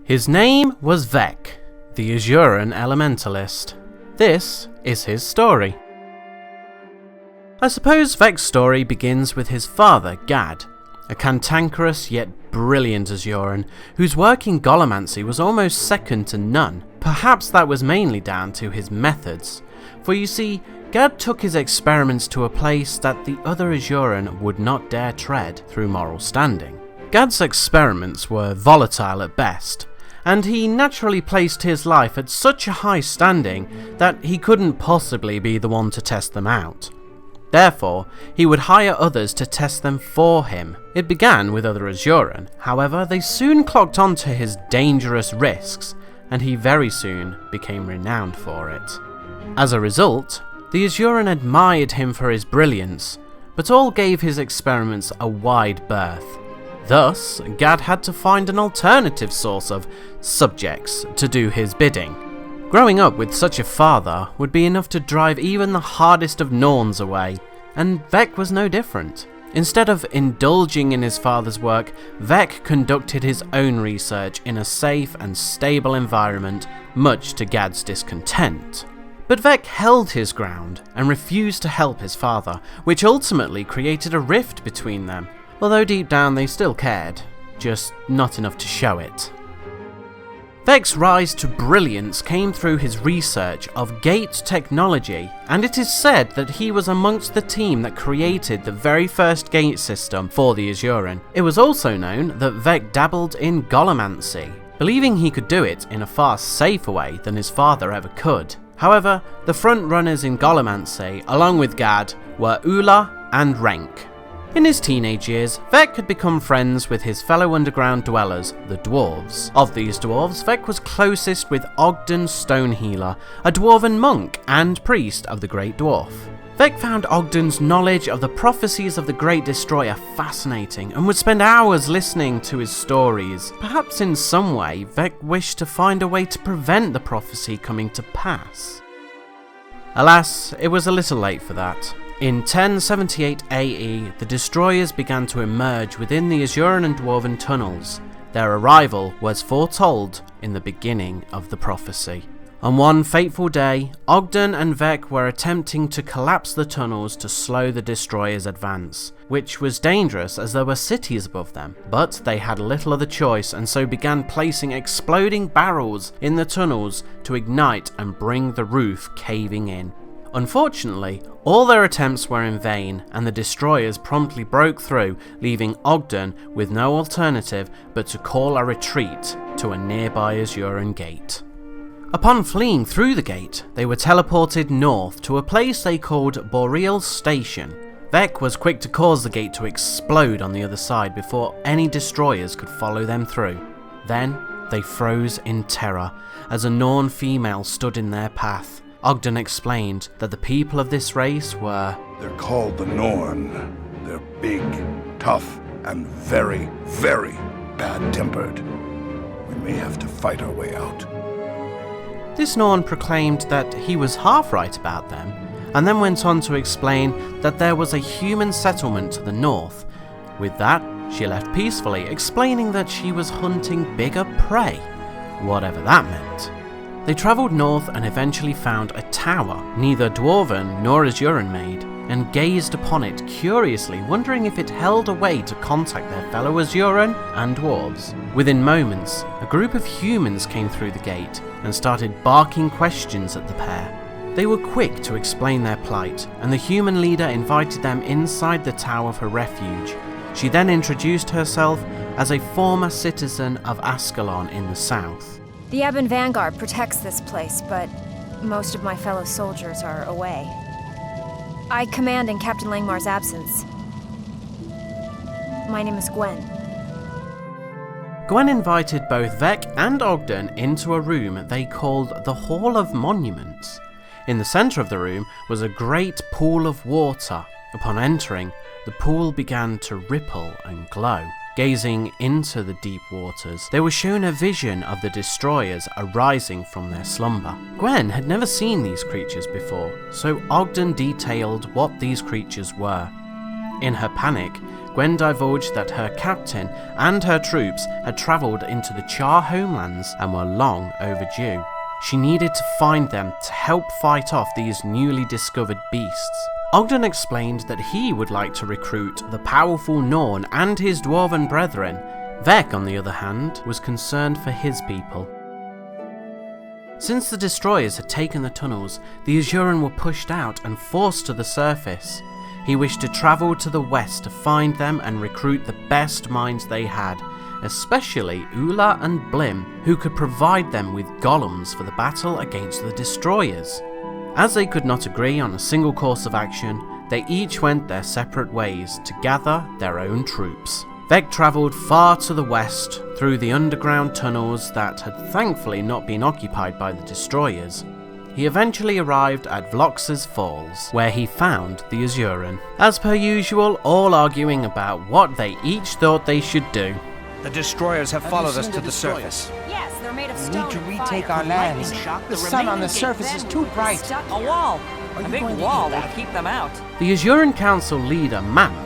His name was Vekk, the Azuran elementalist. This is his story. I suppose Vekk's story begins with his father, Gad, a cantankerous yet brilliant Azuran, whose work in Golomancy was almost second to none. Perhaps that was mainly down to his methods, for you see, Gad took his experiments to a place that the other Azuran would not dare tread through moral standing. Gad's experiments were volatile at best, and he naturally placed his life at such a high standing that he couldn't possibly be the one to test them out. Therefore, he would hire others to test them for him. It began with other Azuran, however they soon clocked on to his dangerous risks, and he very soon became renowned for it. As a result, the Azuran admired him for his brilliance, but all gave his experiments a wide berth. Thus, Gad had to find an alternative source of subjects to do his bidding. Growing up with such a father would be enough to drive even the hardest of Norns away, and Vekk was no different. Instead of indulging in his father's work, Vekk conducted his own research in a safe and stable environment, much to Gad's discontent. But Vekk held his ground and refused to help his father, which ultimately created a rift between them, although deep down they still cared, just not enough to show it. Vekk's rise to brilliance came through his research of gate technology, and it is said that he was amongst the team that created the very first gate system for the Azuran. It was also known that Vekk dabbled in Golomancy, believing he could do it in a far safer way than his father ever could. However, the front runners in Golomancy, along with Gad, were Ula and Renk. In his teenage years, Vekk had become friends with his fellow underground dwellers, the dwarves. Of these dwarves, Vekk was closest with Ogden Stonehealer, a dwarven monk and priest of the Great Dwarf. Vekk found Ogden's knowledge of the prophecies of the Great Destroyer fascinating and would spend hours listening to his stories. Perhaps in some way, Vekk wished to find a way to prevent the prophecy coming to pass. Alas, it was a little late for that. In 1078 AE, the destroyers began to emerge within the Azuran and Dwarven tunnels. Their arrival was foretold in the beginning of the prophecy. On one fateful day, Ogden and Vekk were attempting to collapse the tunnels to slow the destroyers' advance, which was dangerous as there were cities above them. But they had little other choice and so began placing exploding barrels in the tunnels to ignite and bring the roof caving in. Unfortunately, all their attempts were in vain, and the destroyers promptly broke through, leaving Ogden with no alternative but to call a retreat to a nearby Azuran gate. Upon fleeing through the gate, they were teleported north to a place they called Boreal Station. Vekk was quick to cause the gate to explode on the other side before any destroyers could follow them through. Then they froze in terror as a Norn female stood in their path. Ogden explained that the people of this race were... They're called the Norn. They're big, tough, and very, very bad-tempered. We may have to fight our way out. This Norn proclaimed that he was half right about them, and then went on to explain that there was a human settlement to the north. With that, she left peacefully, explaining that she was hunting bigger prey, whatever that meant. They travelled north and eventually found a tower, neither Dwarven nor Azuran made, and gazed upon it curiously, wondering if it held a way to contact their fellow Azuran and dwarves. Within moments, a group of humans came through the gate and started barking questions at the pair. They were quick to explain their plight, and the human leader invited them inside the tower for refuge. She then introduced herself as a former citizen of Ascalon in the south. The Ebon Vanguard protects this place, but most of my fellow soldiers are away. I command in Captain Langmar's absence. My name is Gwen. Gwen invited both Vekk and Ogden into a room they called the Hall of Monuments. In the centre of the room was a great pool of water. Upon entering, the pool began to ripple and glow. Gazing into the deep waters, they were shown a vision of the destroyers arising from their slumber. Gwen had never seen these creatures before, so Ogden detailed what these creatures were. In her panic, Gwen divulged that her captain and her troops had travelled into the Char homelands and were long overdue. She needed to find them to help fight off these newly discovered beasts. Ogden explained that he would like to recruit the powerful Norn and his dwarven brethren. Vekk, on the other hand, was concerned for his people. Since the destroyers had taken the tunnels, the Azuran were pushed out and forced to the surface. He wished to travel to the west to find them and recruit the best minds they had, especially Ula and Blim, who could provide them with golems for the battle against the destroyers. As they could not agree on a single course of action, they each went their separate ways to gather their own troops. Vekk travelled far to the west through the underground tunnels that had thankfully not been occupied by the destroyers. He eventually arrived at Vlox's Falls, where he found the Azuran. As per usual, all arguing about what they each thought they should do. The destroyers have followed us to the surface. Yes, they're made of We stone need to and retake fire. our lands. The sun on the surface is too bright. A wall. A big wall will keep them out. The Azuran Council leader, Mamp,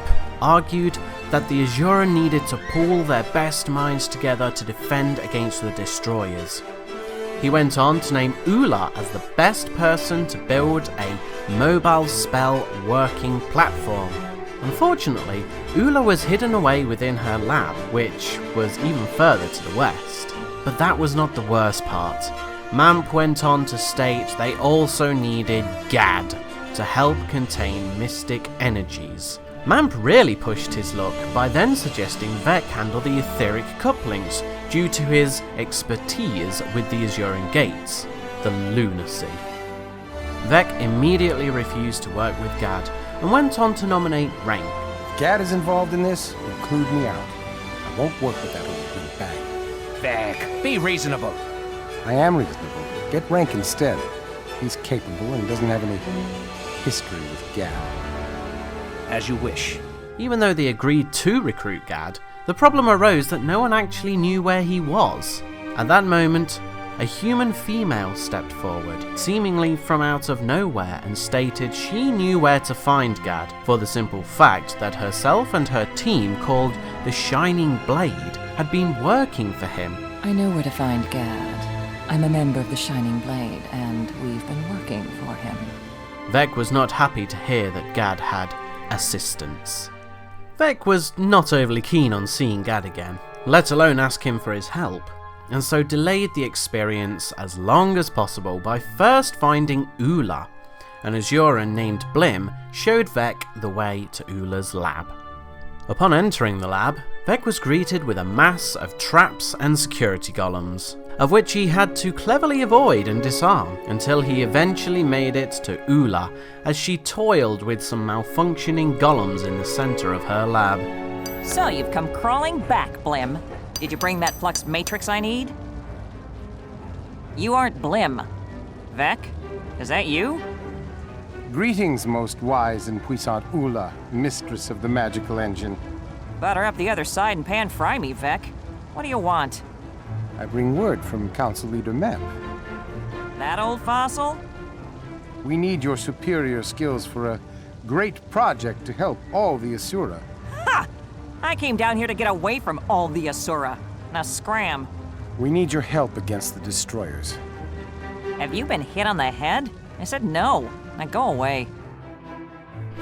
argued that the Azuran needed to pool their best minds together to defend against the destroyers. He went on to name Ula as the best person to build a mobile spell working platform. Unfortunately, Ula was hidden away within her lab, which was even further to the west. But that was not the worst part. Mamp went on to state they also needed Gad to help contain mystic energies. Mamp really pushed his luck by then suggesting Vekk handle the etheric couplings due to his expertise with the Azuran gates, the lunacy. Vekk immediately refused to work with Gad and went on to nominate Rank. If Gad is involved in this, include me out. I won't work with that old big bag. Vekk, be reasonable. I am reasonable. Get Rank instead. He's capable and doesn't have any history with Gad. As you wish. Even though they agreed to recruit Gad, the problem arose that no one actually knew where he was. At that moment, a human female stepped forward, seemingly from out of nowhere, and stated she knew where to find Gad, for the simple fact that herself and her team, called the Shining Blade, had been working for him. I know where to find Gad. I'm a member of the Shining Blade, and we've been working for him. Vekk was not happy to hear that Gad had assistance. Vekk was not overly keen on seeing Gad again, let alone ask him for his help, and so delayed the experience as long as possible by first finding Ula. An Azuran named Blim showed Vekk the way to Ula's lab. Upon entering the lab, Vekk was greeted with a mass of traps and security golems, of which he had to cleverly avoid and disarm until he eventually made it to Ula as she toiled with some malfunctioning golems in the center of her lab. So you've come crawling back, Blim. Did you bring that flux matrix I need? You aren't Blim. Vekk, is that you? Greetings, most wise and puissant Ula, mistress of the magical engine. Butter up the other side and pan-fry me, Vekk. What do you want? I bring word from Council Leader Mamp. That old fossil? We need your superior skills for a great project to help all the Asura. Ha! I came down here to get away from all the Asura. Now scram. We need your help against the destroyers. Have you been hit on the head? I said no. Now go away.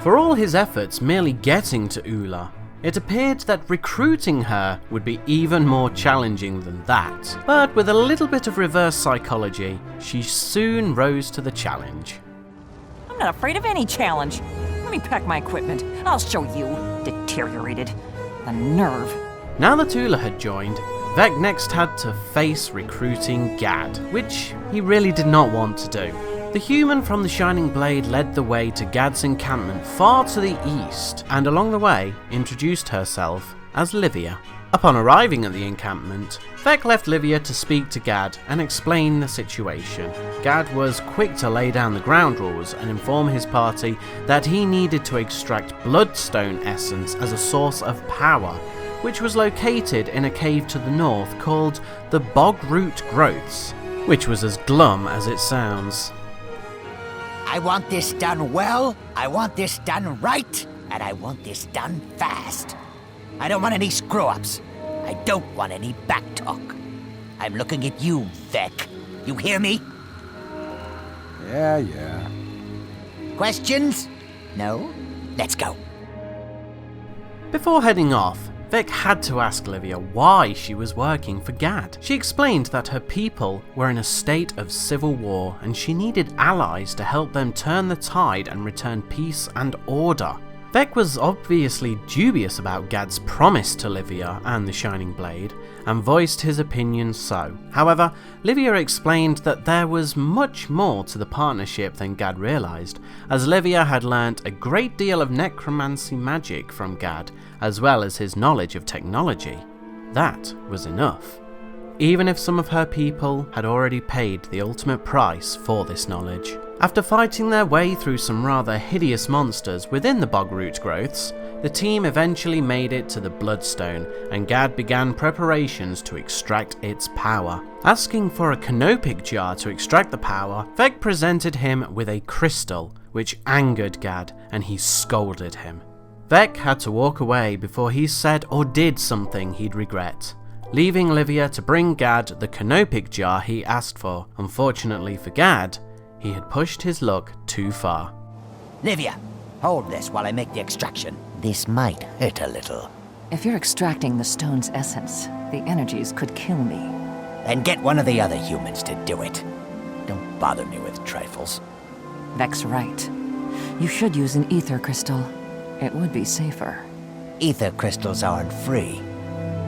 For all his efforts merely getting to Ula, it appeared that recruiting her would be even more challenging than that. But with a little bit of reverse psychology, she soon rose to the challenge. I'm not afraid of any challenge. Let me pack my equipment. I'll show you. Deteriorated. The nerve. Now that Ula had joined, Vekk next had to face recruiting Gad, which he really did not want to do. The human from the Shining Blade led the way to Gad's encampment far to the east, and along the way introduced herself as Livia. Upon arriving at the encampment, Vekk left Livia to speak to Gad and explain the situation. Gad was quick to lay down the ground rules and inform his party that he needed to extract bloodstone essence as a source of power, which was located in a cave to the north called the Bogroot Growths, which was as glum as it sounds. I want this done well, I want this done right, and I want this done fast. I don't want any screw-ups. I don't want any backtalk. I'm looking at you, Vekk. You hear me? Yeah. Questions? No? Let's go. Before heading off, Vekk had to ask Livia why she was working for Gad. She explained that her people were in a state of civil war and she needed allies to help them turn the tide and return peace and order. Vekk was obviously dubious about Gad's promise to Livia and the Shining Blade, and voiced his opinion so. However, Livia explained that there was much more to the partnership than Gad realised, as Livia had learnt a great deal of necromancy magic from Gad, as well as his knowledge of technology. That was enough. Even if some of her people had already paid the ultimate price for this knowledge. After fighting their way through some rather hideous monsters within the bogroot growths, the team eventually made it to the Bloodstone, and Gad began preparations to extract its power. Asking for a canopic jar to extract the power, Vekk presented him with a crystal, which angered Gad, and he scolded him. Vekk had to walk away before he said or did something he'd regret, leaving Livia to bring Gad the canopic jar he asked for. Unfortunately for Gad, he had pushed his luck too far. Livia, hold this while I make the extraction. This might hurt a little. If you're extracting the stone's essence, the energies could kill me. Then get one of the other humans to do it. Don't bother me with trifles. Veck's right. You should use an ether crystal. It would be safer. Ether crystals aren't free.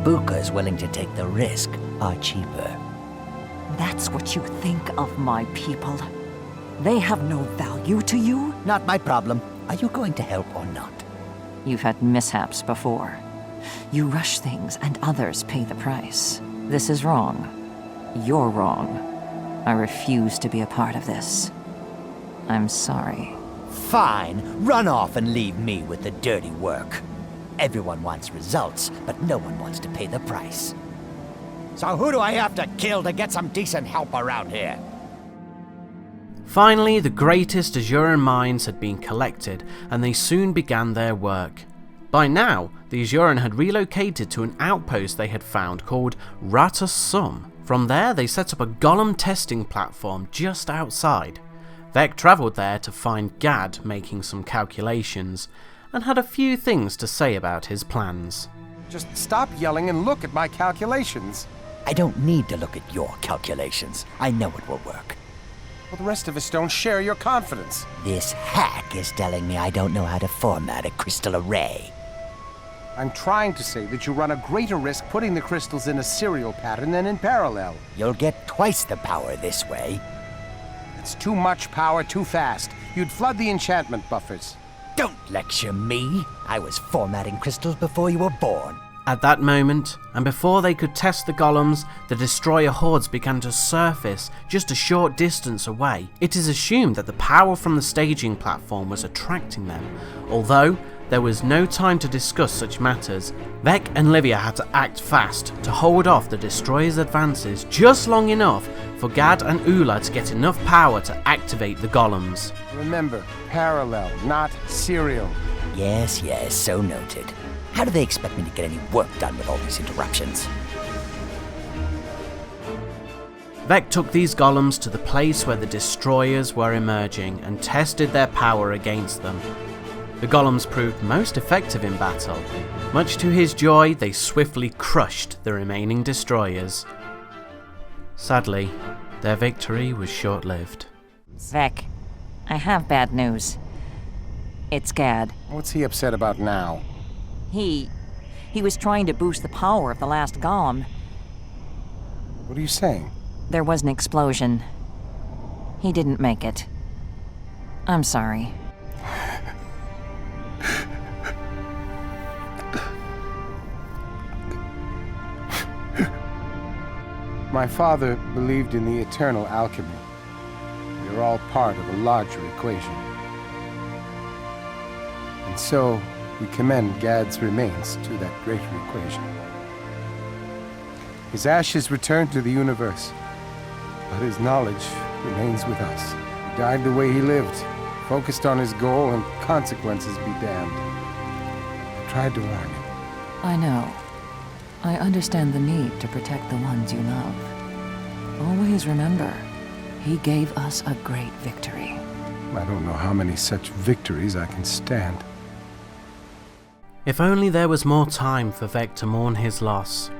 Bukas willing to take the risk are cheaper. That's what you think of my people? They have no value to you? Not my problem. Are you going to help or not? You've had mishaps before. You rush things and others pay the price. This is wrong. You're wrong. I refuse to be a part of this. I'm sorry. Fine. Run off and leave me with the dirty work. Everyone wants results, but no one wants to pay the price. So who do I have to kill to get some decent help around here? Finally, the greatest Azuran minds had been collected, and they soon began their work. By now, the Azuran had relocated to an outpost they had found called Rata Sum. From there, they set up a golem testing platform just outside. Vekk travelled there to find Gad making some calculations, and had a few things to say about his plans. Just stop yelling and look at my calculations. I don't need to look at your calculations. I know it will work. Well, the rest of us don't share your confidence. This hack is telling me I don't know how to format a crystal array. I'm trying to say that you run a greater risk putting the crystals in a serial pattern than in parallel. You'll get twice the power this way. It's too much power too fast. You'd flood the enchantment buffers. Don't lecture me. I was formatting crystals before you were born. At that moment, and before they could test the golems, the destroyer hordes began to surface just a short distance away. It is assumed that the power from the staging platform was attracting them. Although there was no time to discuss such matters, Vekk and Livia had to act fast to hold off the destroyer's advances just long enough for Gad and Ula to get enough power to activate the golems. Remember, parallel, not serial. Yes, so noted. How do they expect me to get any work done with all these interruptions? Vekk took these golems to the place where the destroyers were emerging and tested their power against them. The golems proved most effective in battle. Much to his joy, they swiftly crushed the remaining destroyers. Sadly, their victory was short-lived. Vekk, I have bad news. It's Gad. What's he upset about now? He was trying to boost the power of the last golem. What are you saying? There was an explosion. He didn't make it. I'm sorry. My father believed in the eternal alchemy. We are all part of a larger equation. And so, we commend Gad's remains to that greater equation. His ashes return to the universe, but his knowledge remains with us. He died the way he lived, focused on his goal and consequences be damned. I tried to warn him. I know. I understand the need to protect the ones you love. Always remember, he gave us a great victory. I don't know how many such victories I can stand. If only there was more time for Vekk to mourn his loss.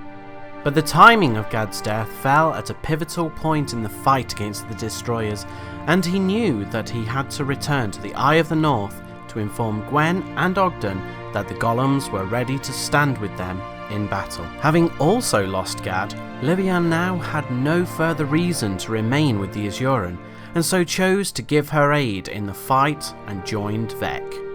But the timing of Gad's death fell at a pivotal point in the fight against the Destroyers, and he knew that he had to return to the Eye of the North to inform Gwen and Ogden that the Golems were ready to stand with them in battle. Having also lost Gad, Livian now had no further reason to remain with the Azuran, and so chose to give her aid in the fight and joined Vekk.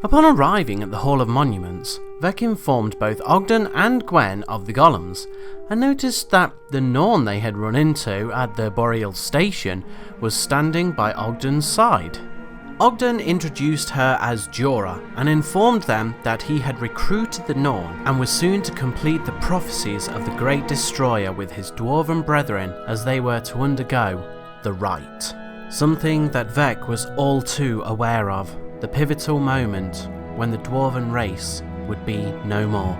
Upon arriving at the Hall of Monuments, Vekk informed both Ogden and Gwen of the Golems, and noticed that the Norn they had run into at the Boreal Station was standing by Ogden's side. Ogden introduced her as Jorah and informed them that he had recruited the Norn and was soon to complete the prophecies of the Great Destroyer with his dwarven brethren as they were to undergo the rite. Something that Vekk was all too aware of, the pivotal moment when the dwarven race would be no more.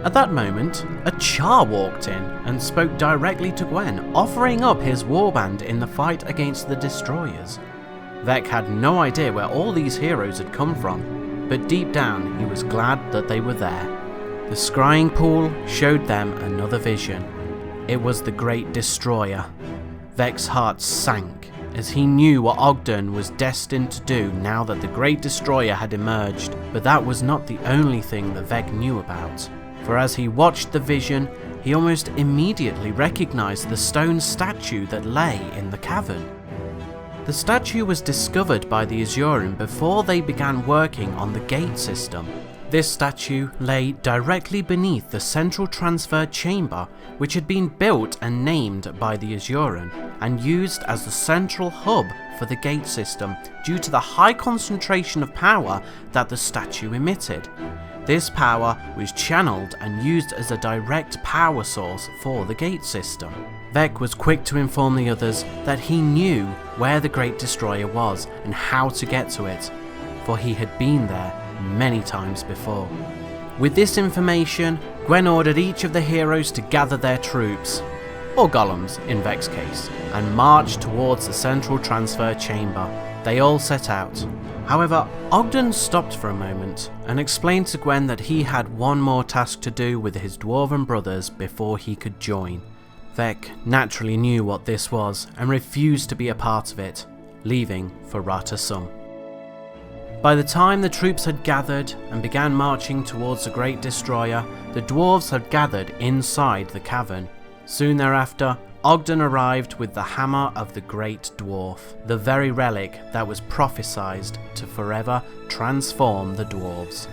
At that moment, a Char walked in and spoke directly to Gwen, offering up his warband in the fight against the Destroyers. Vekk had no idea where all these heroes had come from, but deep down he was glad that they were there. The scrying pool showed them another vision. It was the Great Destroyer. Vekk's heart sank as he knew what Ogden was destined to do now that the Great Destroyer had emerged, but that was not the only thing that Vekk knew about. For as he watched the vision, he almost immediately recognized the stone statue that lay in the cavern. The statue was discovered by the Azuran before they began working on the gate system. This statue lay directly beneath the central transfer chamber, which had been built and named by the Azuran and used as the central hub for the gate system due to the high concentration of power that the statue emitted. This power was channeled and used as a direct power source for the gate system. Vekk was quick to inform the others that he knew where the Great Destroyer was and how to get to it, for he had been there many times before. With this information, Gwen ordered each of the heroes to gather their troops, or golems in Vekk's case, and march towards the central transfer chamber. They all set out. However, Ogden stopped for a moment and explained to Gwen that he had one more task to do with his dwarven brothers before he could join. Vekk naturally knew what this was and refused to be a part of it, leaving for Rata Sum. By the time the troops had gathered and began marching towards the Great Destroyer, the dwarves had gathered inside the cavern. Soon thereafter, Ogden arrived with the Hammer of the Great Dwarf, the very relic that was prophesied to forever transform the dwarves.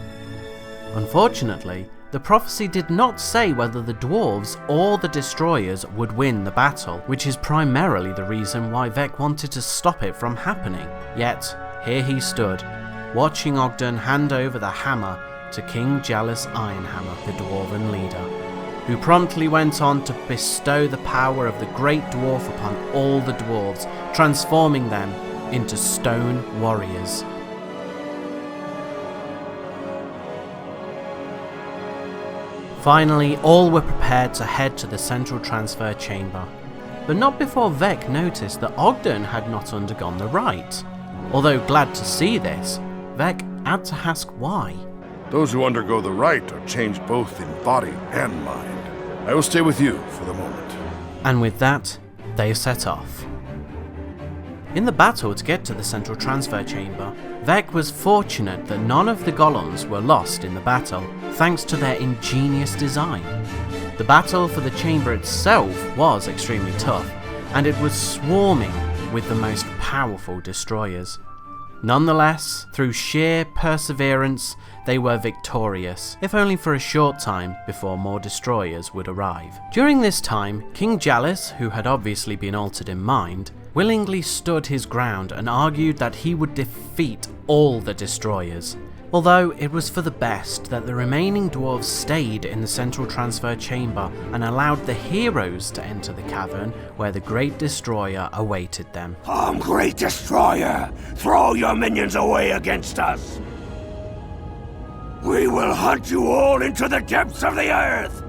Unfortunately, the prophecy did not say whether the dwarves or the destroyers would win the battle, which is primarily the reason why Vekk wanted to stop it from happening. Yet, here he stood, watching Ogden hand over the hammer to King Jalis Ironhammer, the dwarven leader, who promptly went on to bestow the power of the Great Dwarf upon all the dwarves, transforming them into stone warriors. Finally, all were prepared to head to the central transfer chamber, but not before Vekk noticed that Ogden had not undergone the rite. Although glad to see this, Vekk had to ask why. Those who undergo the rite are changed both in body and mind. I will stay with you for the moment. And with that, they set off. In the battle to get to the central transfer chamber, Vekk was fortunate that none of the golems were lost in the battle, thanks to their ingenious design. The battle for the chamber itself was extremely tough, and it was swarming with the most powerful destroyers. Nonetheless, through sheer perseverance, they were victorious, if only for a short time before more destroyers would arrive. During this time, King Jalis, who had obviously been altered in mind, willingly stood his ground and argued that he would defeat all the destroyers. Although it was for the best that the remaining dwarves stayed in the central transfer chamber and allowed the heroes to enter the cavern where the Great Destroyer awaited them. Come, Great Destroyer! Throw your minions away against us! We will hunt you all into the depths of the earth!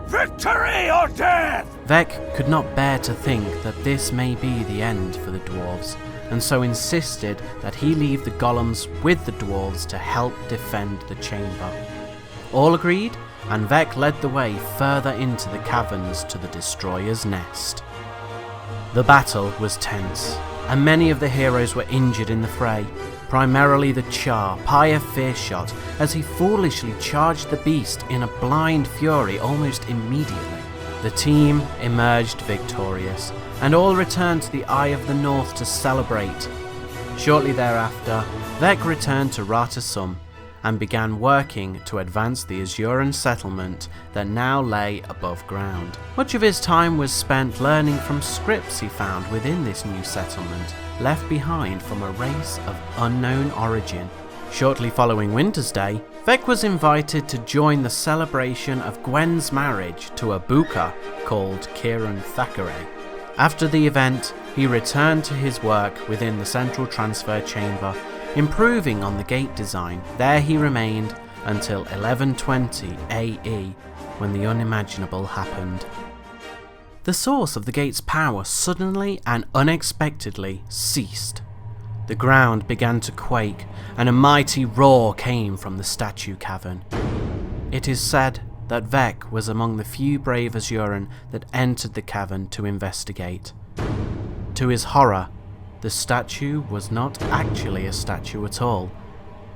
Victory or death! Vekk could not bear to think that this may be the end for the dwarves, and so insisted that he leave the golems with the dwarves to help defend the chamber. All agreed, and Vekk led the way further into the caverns to the Destroyer's nest. The battle was tense, and many of the heroes were injured in the fray, primarily the Char, Pyre Fearshot, as he foolishly charged the beast in a blind fury almost immediately. The team emerged victorious, and all returned to the Eye of the North to celebrate. Shortly thereafter, Vekk returned to Ratasum and began working to advance the Azuran settlement that now lay above ground. Much of his time was spent learning from scripts he found within this new settlement, left behind from a race of unknown origin. Shortly following Winter's Day, Vekk was invited to join the celebration of Gwen's marriage to a Buka called Kieran Thackeray. After the event, he returned to his work within the Central Transfer Chamber, improving on the gate design. There he remained until 1120 AE, when the unimaginable happened. The source of the gate's power suddenly and unexpectedly ceased. The ground began to quake, and a mighty roar came from the statue cavern. It is said that Vekk was among the few brave Azuran that entered the cavern to investigate. To his horror, the statue was not actually a statue at all,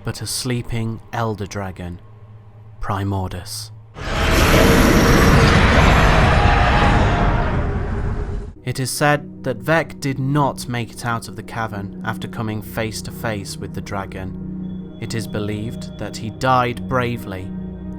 but a sleeping elder dragon, Primordus. It is said that Vekk did not make it out of the cavern after coming face to face with the dragon. It is believed that he died bravely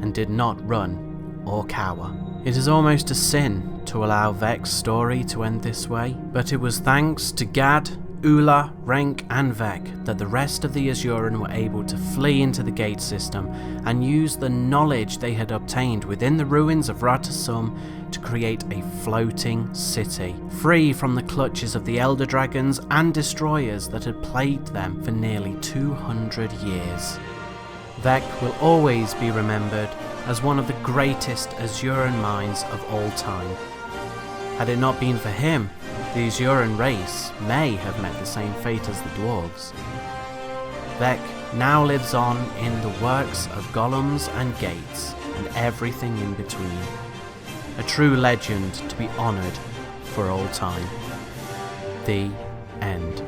and did not run or cower. It is almost a sin to allow Vekk's story to end this way, but it was thanks to Gad, Ula, Renk and Vekk that the rest of the Azuran were able to flee into the gate system and use the knowledge they had obtained within the ruins of Ratasum to create a floating city, free from the clutches of the Elder Dragons and Destroyers that had plagued them for nearly 200 years. Vekk will always be remembered as one of the greatest Azuran minds of all time. Had it not been for him, the Azuran race may have met the same fate as the dwarves. Vekk now lives on in the works of golems and gates and everything in between. A true legend to be honoured for all time. The end.